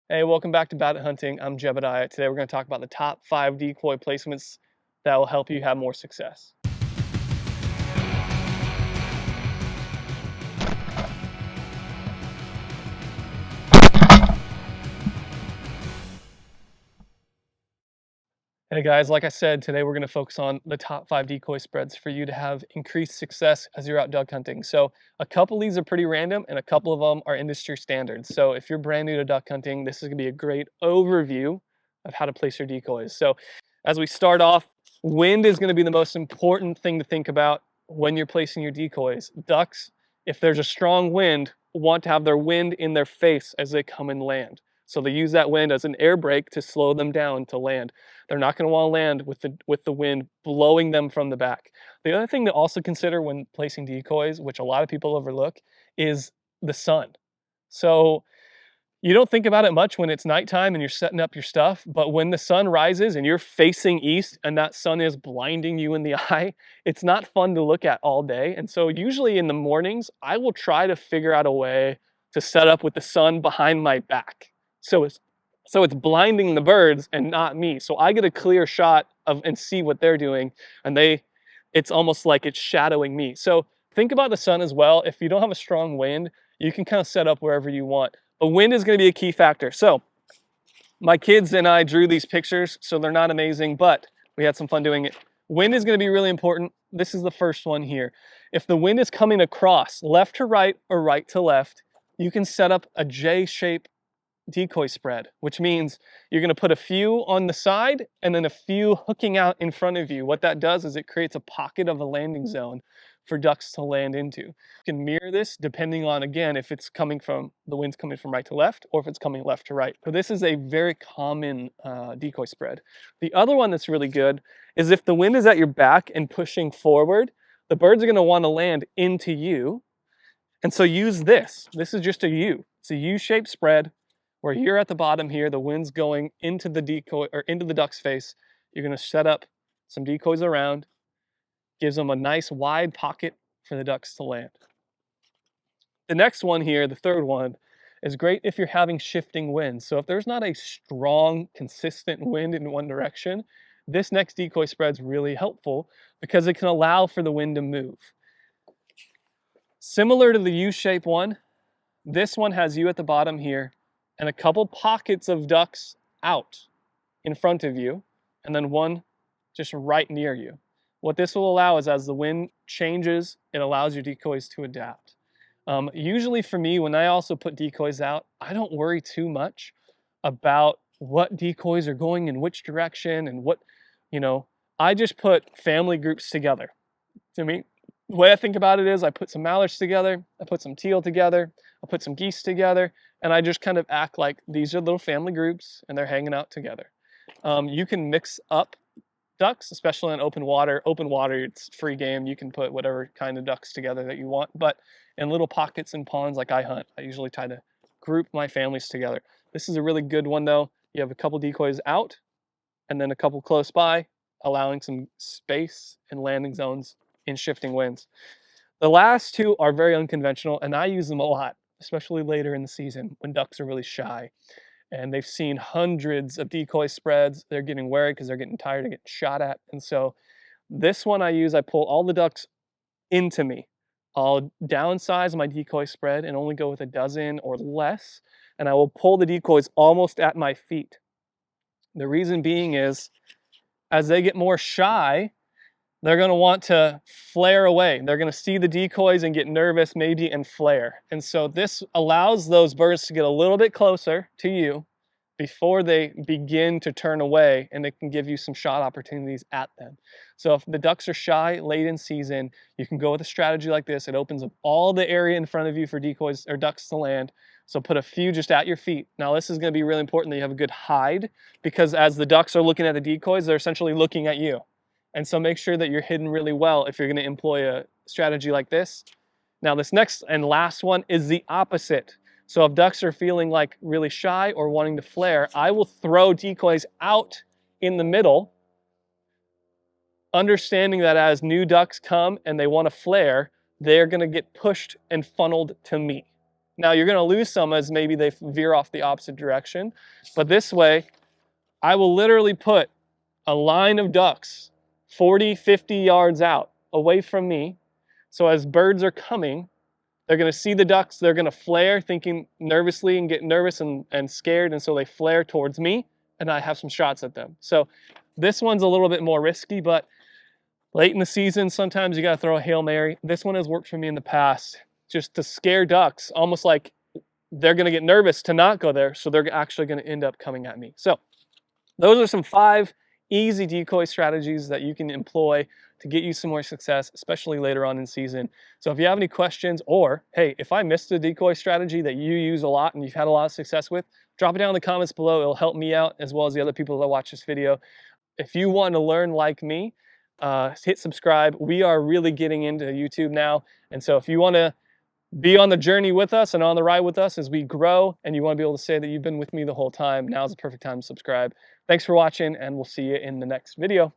Hey, welcome back to Bad at Hunting. I'm Jebediah. Today we're going to talk about the top 5 decoy placements that will help you have more success. Hey guys, like I said, today we're going to focus on the top 5 decoy spreads for you to have increased success as you're out duck hunting. So a couple of these are pretty random and a couple of them are industry standards. So if you're brand new to duck hunting, this is going to be a great overview of how to place your decoys. So as we start off, wind is going to be the most important thing to think about when you're placing your decoys. Ducks, if there's a strong wind, want to have their wind in their face as they come and land. So they use that wind as an air brake to slow them down to land. They're not going to want to land with the wind blowing them from the back. The other thing to also consider when placing decoys, which a lot of people overlook, is the sun. So you don't think about it much when it's nighttime and you're setting up your stuff, but when the sun rises and you're facing east and that sun is blinding you in the eye, it's not fun to look at all day. And so usually in the mornings, I will try to figure out a way to set up with the sun behind my back. So it's blinding the birds and not me. So I get a clear shot of and see what they're doing, and it's almost like it's shadowing me. So think about the sun as well. If you don't have a strong wind, you can kind of set up wherever you want. But wind is going to be a key factor. So my kids and I drew these pictures, so they're not amazing, but we had some fun doing it. Wind is going to be really important. This is the first one here. If the wind is coming across left to right or right to left, you can set up a J-shape decoy spread, which means you're going to put a few on the side and then a few hooking out in front of you. What that does is it creates a pocket of a landing zone for ducks to land into. You can mirror this depending on, again, if it's coming from, the wind's coming from right to left or if it's coming left to right. So this is a very common decoy spread. The other one that's really good is if the wind is at your back and pushing forward, the birds are going to want to land into you. And so use this. This is just a U. It's a U-shaped spread where you're at the bottom here, the wind's going into the decoy or into the duck's face. You're going to set up some decoys around, gives them a nice wide pocket for the ducks to land. The next one here, the third one, is great if you're having shifting winds. So if there's not a strong, consistent wind in one direction, this next decoy spread's really helpful because it can allow for the wind to move. Similar to the U-shaped one, this one has you at the bottom here and a couple pockets of ducks out in front of you, and then one just right near you. What this will allow is as the wind changes, it allows your decoys to adapt. Usually for me, when I also put decoys out, I don't worry too much about what decoys are going in which direction and what, I just put family groups together. To me, the way I think about it is I put some mallards together, I put some teal together, I put some geese together, and I just kind of act like these are little family groups and they're hanging out together. You can mix up ducks, especially in open water. Open water, it's free game. You can put whatever kind of ducks together that you want. But in little pockets and ponds like I hunt, I usually try to group my families together. This is a really good one though. You have a couple decoys out and then a couple close by, allowing some space and landing zones in shifting winds. The last two are very unconventional, and I use them a lot, especially later in the season when ducks are really shy and they've seen hundreds of decoy spreads. They're getting wary because they're getting tired of getting shot at. And so this one I use, I pull all the ducks into me. I'll downsize my decoy spread and only go with a dozen or less, and I will pull the decoys almost at my feet. The reason being is as they get more shy, they're going to want to flare away. They're going to see the decoys and get nervous maybe and flare. And so this allows those birds to get a little bit closer to you before they begin to turn away, and it can give you some shot opportunities at them. So if the ducks are shy late in season, you can go with a strategy like this. It opens up all the area in front of you for decoys or ducks to land. So put a few just at your feet. Now this is going to be really important that you have a good hide, because as the ducks are looking at the decoys, they're essentially looking at you. And so make sure that you're hidden really well if you're going to employ a strategy like this. Now this next and last one is the opposite. So if ducks are feeling like really shy or wanting to flare, I will throw decoys out in the middle, understanding that as new ducks come and they want to flare, they're going to get pushed and funneled to me. Now you're gonna lose some as maybe they veer off the opposite direction, but this way, I will literally put a line of ducks 40, 50 yards out away from me. So as birds are coming, they're gonna see the ducks, they're gonna flare thinking nervously and get nervous and scared, and so they flare towards me and I have some shots at them. So this one's a little bit more risky, but late in the season, sometimes you gotta throw a Hail Mary. This one has worked for me in the past, just to scare ducks, almost like they're gonna get nervous to not go there, so they're actually gonna end up coming at me. So those are some 5 easy decoy strategies that you can employ to get you some more success, especially later on in season. So if you have any questions, or hey, if I missed a decoy strategy that you use a lot and you've had a lot of success with, drop it down in the comments below. It'll help me out as well as the other people that watch this video. If you want to learn like me, hit subscribe. We are really getting into YouTube now. And so if you want to be on the journey with us and on the ride with us as we grow, and you want to be able to say that you've been with me the whole time, now's the perfect time to subscribe. Thanks for watching, and we'll see you in the next video.